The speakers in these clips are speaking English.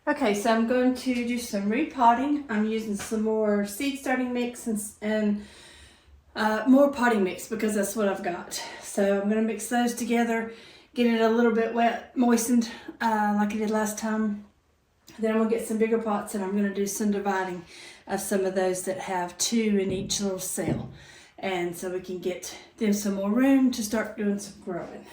Okay, so I'm going to do some repotting. I'm using some more seed starting mix and more potting mix because that's what I've got. So I'm going to mix those together, get it a little bit wet, moistened like I did last time. Then I'm going to get some bigger pots and I'm going to do some dividing of some of those that have 2 in each little cell. And so we can get them some more room to start doing some growing.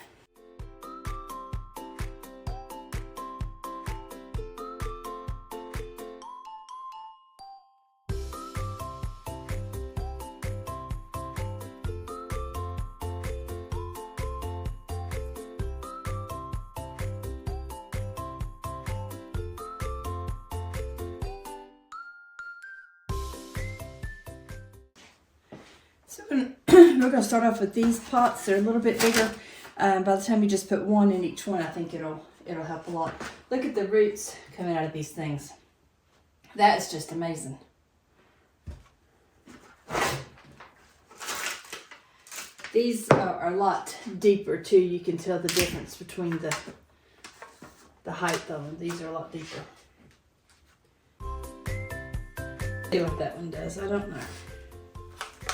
So we're going to start off with these pots. They're a little bit bigger. By the time you just put 1 in each one, I think it'll help a lot. Look at the roots coming out of these things. That is just amazing. These are a lot deeper too. You can tell the difference between the height of them. These are a lot deeper. See what that one does. I don't know.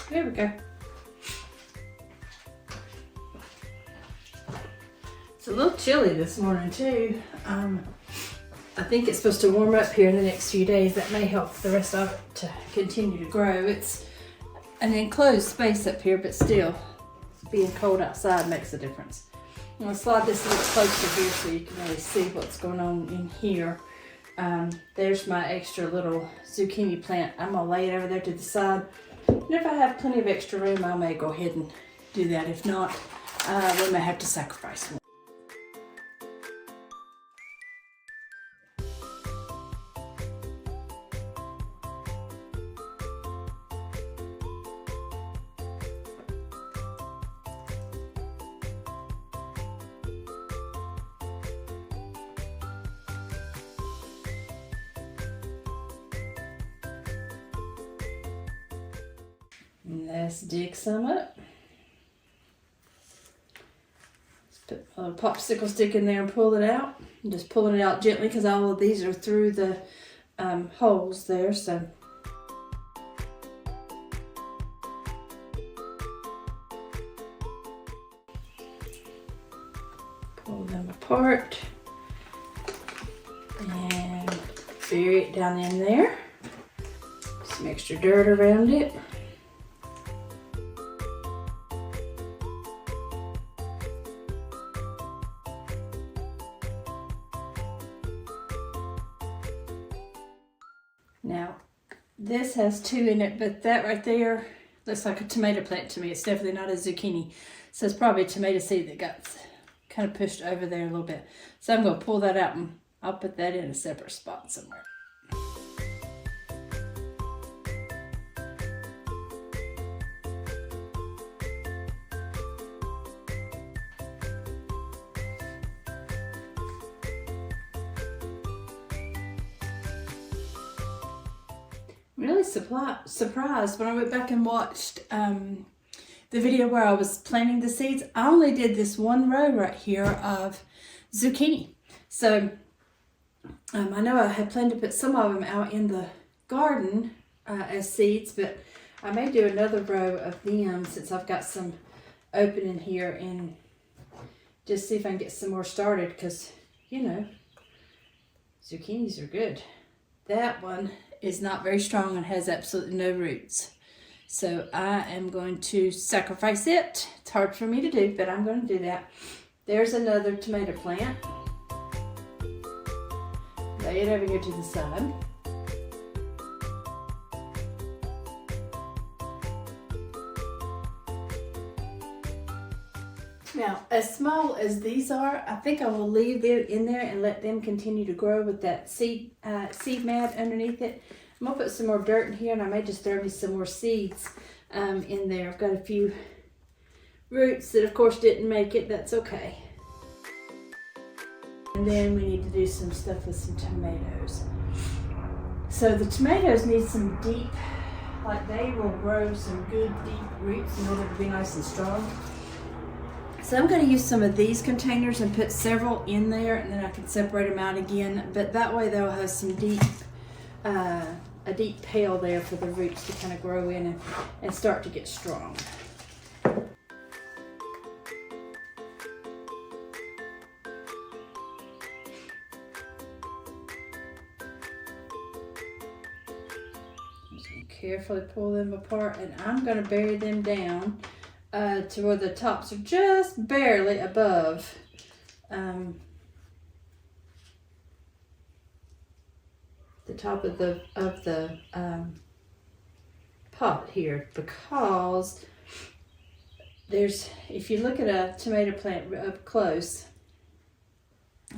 There we go. It's a little chilly this morning too. I think it's supposed to warm up here in the next few days. That may help the rest of it to continue to grow. It's an enclosed space up here, but still being cold outside makes a difference. I'm gonna slide this a little closer here so you can really see what's going on in here. There's my extra little zucchini plant. I'm gonna lay it over there to the side. And if I have plenty of extra room, I may go ahead and do that. If not, we may have to sacrifice one. And let's dig some up. Let's put a popsicle stick in there and pull it out. I'm just pulling it out gently because all of these are through the holes there. So pull them apart and bury it down in there. Some extra dirt around it. Now, this has 2 in it, but that right there looks like a tomato plant to me. It's definitely not a zucchini. So it's probably a tomato seed that got kind of pushed over there a little bit. So I'm going to pull that out and I'll put that in a separate spot somewhere. Really surprised when I went back and watched the video where I was planting the seeds. I only did this one row right here of zucchini. So I know I had planned to put some of them out in the garden as seeds, but I may do another row of them since I've got some opening here and just see if I can get some more started because, you know, zucchinis are good. That one is not very strong and has absolutely no roots. So I am going to sacrifice it. It's hard for me to do, but I'm going to do that. There's another tomato plant. Lay it over here to the side. Now, as small as these are, I think I will leave them in there and let them continue to grow with that seed mat underneath it. I'm gonna put some more dirt in here and I may just throw me some more seeds in there. I've got a few roots that of course didn't make it, that's okay. And then we need to do some stuff with some tomatoes. So the tomatoes need some deep, like they will grow some good deep roots in order to be nice and strong. So I'm going to use some of these containers and put several in there, and then I can separate them out again. But that way they'll have some deep, a deep pail there for the roots to kind of grow in and start to get strong. Carefully pull them apart, and I'm going to bury them down to where the tops are just barely above the top of the pot here, because if you look at a tomato plant up close,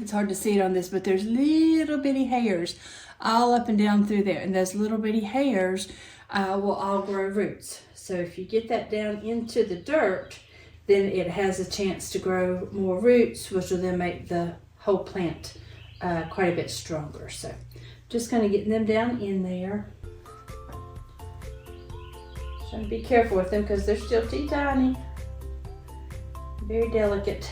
it's hard to see it on this, but there's little bitty hairs all up and down through there, and those little bitty hairs will all grow roots. So if you get that down into the dirt, then it has a chance to grow more roots, which will then make the whole plant quite a bit stronger. So just kind of getting them down in there. Trying to be careful with them because they're still teeny tiny, very delicate.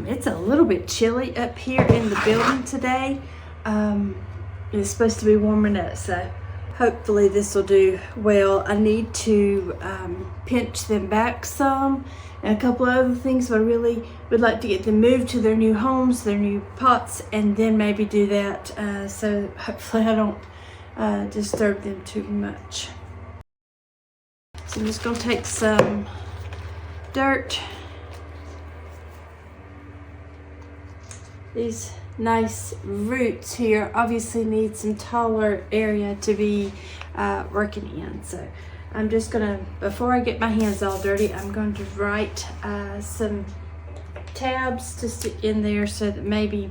It's a little bit chilly up here in the building today. It's supposed to be warming up, so hopefully this will do well. I need to pinch them back some and a couple of other things, but I really would like to get them moved to their new homes, their new pots, and then maybe do that so hopefully I don't disturb them too much. So I'm just going to take some dirt. These nice roots here obviously need some taller area to be working in. So I'm just gonna, before I get my hands all dirty, I'm going to write some tabs to stick in there so that maybe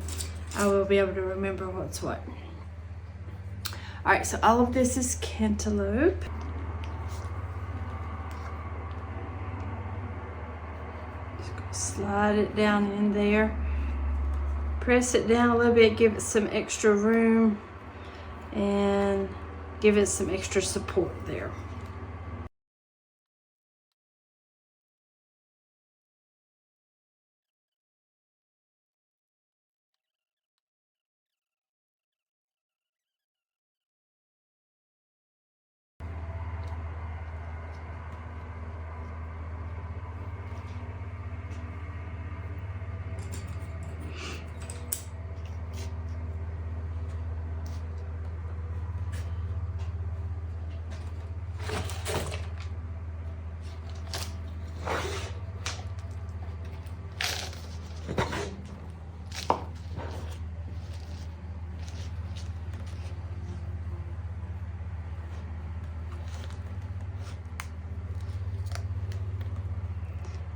I will be able to remember what's what. All right, so all of this is cantaloupe. Just gonna slide it down in there. Press it down a little bit, give it some extra room, and give it some extra support there.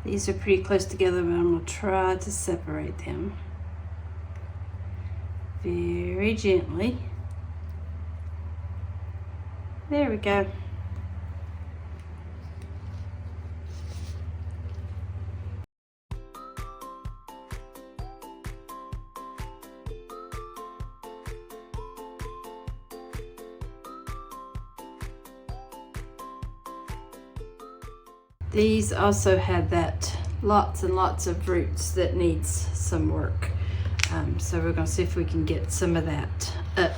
These are pretty close together, but I'm going to try to separate them very gently. There we go. These also had that lots and lots of roots that needs some work. So we're going to see if we can get some of that up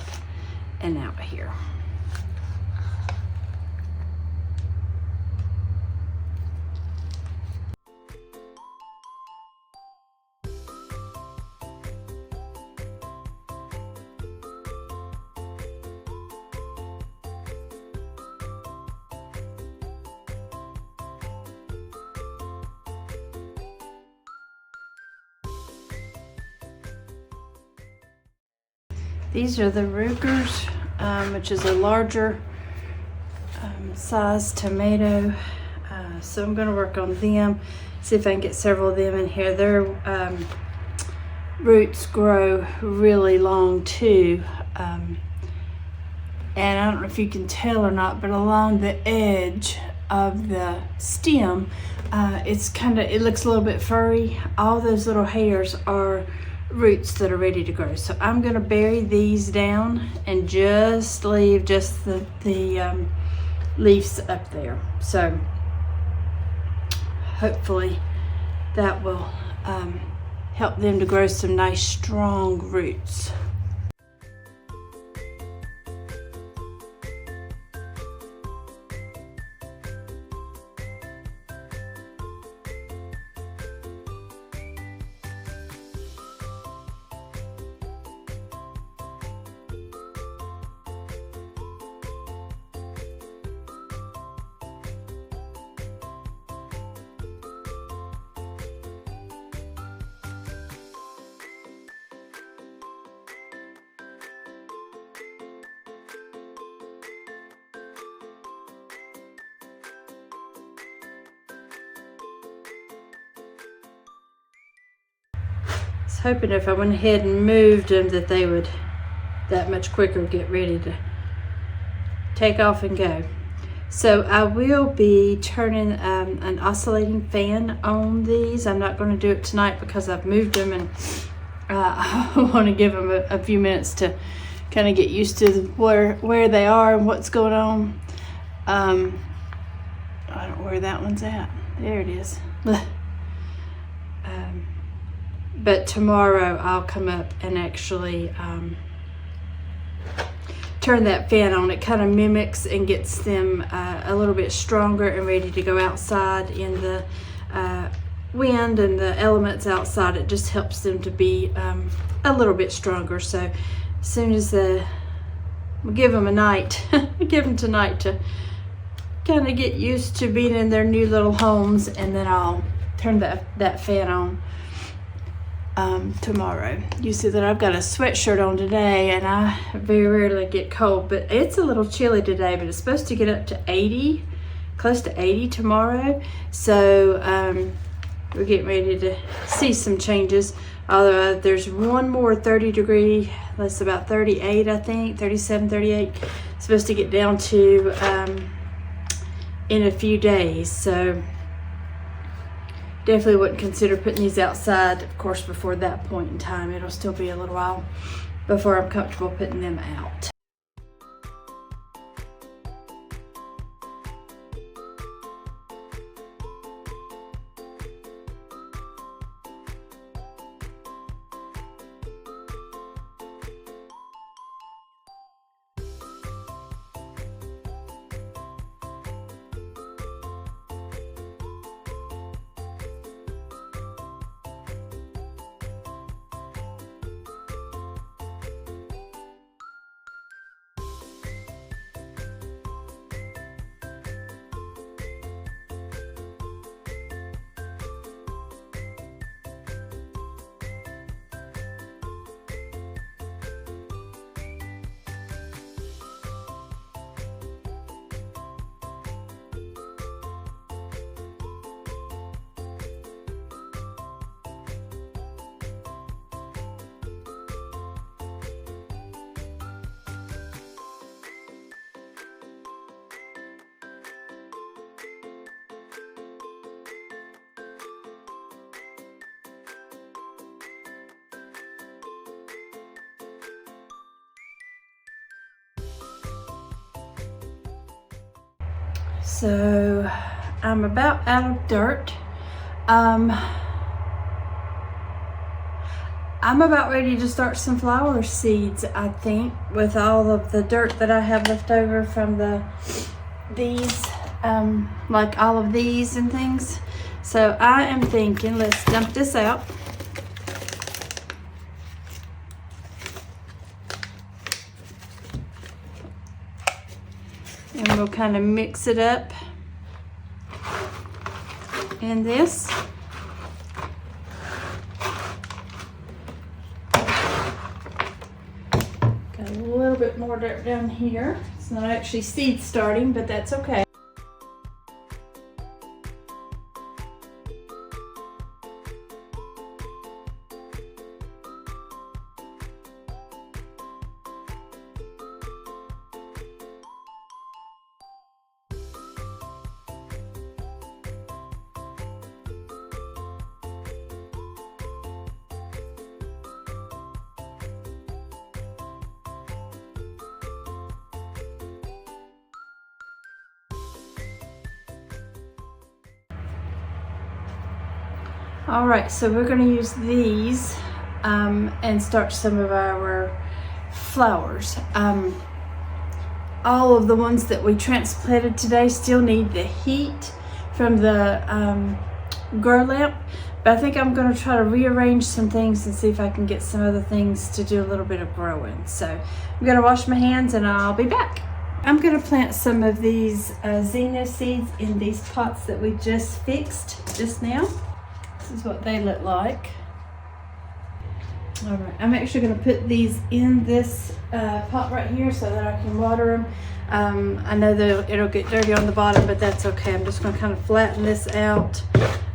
and out here. These are the Rugers, which is a larger size tomato. So I'm going to work on them, see if I can get several of them in here. Their roots grow really long too. And I don't know if you can tell or not, but along the edge of the stem, it looks a little bit furry. All those little hairs are roots that are ready to grow. So I'm gonna bury these down and just leave just the leaves up there. So hopefully that will help them to grow some nice strong roots. I was hoping if I went ahead and moved them that they would that much quicker get ready to take off and go. So I will be turning an oscillating fan on these. I'm not going to do it tonight because I've moved them, and I want to give them a few minutes to kind of get used to where they are and what's going on. I don't know where that one's at. There it is. But tomorrow I'll come up and actually turn that fan on. It kind of mimics and gets them a little bit stronger and ready to go outside in the wind and the elements outside. It just helps them to be a little bit stronger. So as soon as we'll give them a night, give them tonight to kind of get used to being in their new little homes, and then I'll turn that fan on tomorrow. You see that I've got a sweatshirt on today, and I very rarely get cold, but it's a little chilly today, but it's supposed to get up to 80, close to 80 tomorrow. So we're getting ready to see some changes. Although there's one more 30 degree, that's about 38, I think, 37, 38. It's supposed to get down to in a few days. So definitely wouldn't consider putting these outside, of course, before that point in time. It'll still be a little while before I'm comfortable putting them out. So I'm about out of dirt. I'm about ready to start some flower seeds, I think, with all of the dirt that I have left over from these, like all of these and things. So I am thinking, let's dump this out. And we'll kind of mix it up in this. Got a little bit more dirt down here. It's not actually seed starting, but that's okay. All right, so we're going to use these and start some of our flowers. All of the ones that we transplanted today still need the heat from the grow lamp, but I think I'm going to try to rearrange some things and see if I can get some other things to do a little bit of growing. So I'm going to wash my hands and I'll be back. I'm going to plant some of these zinnia seeds in these pots that we just fixed just now. This is what they look like. All right, I'm actually going to put these in this pot right here so that I can water them. I know that it'll get dirty on the bottom, but that's okay. I'm just going to kind of flatten this out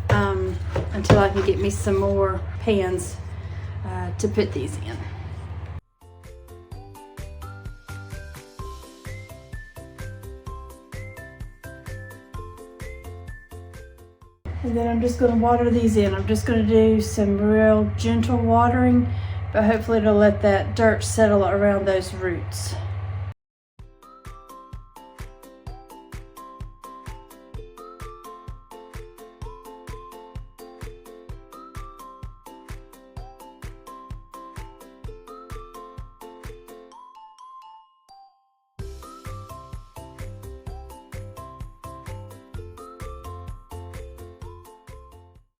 until I can get me some more pans to put these in. And then I'm just going to water these in. I'm just going to do some real gentle watering, but hopefully it'll let that dirt settle around those roots.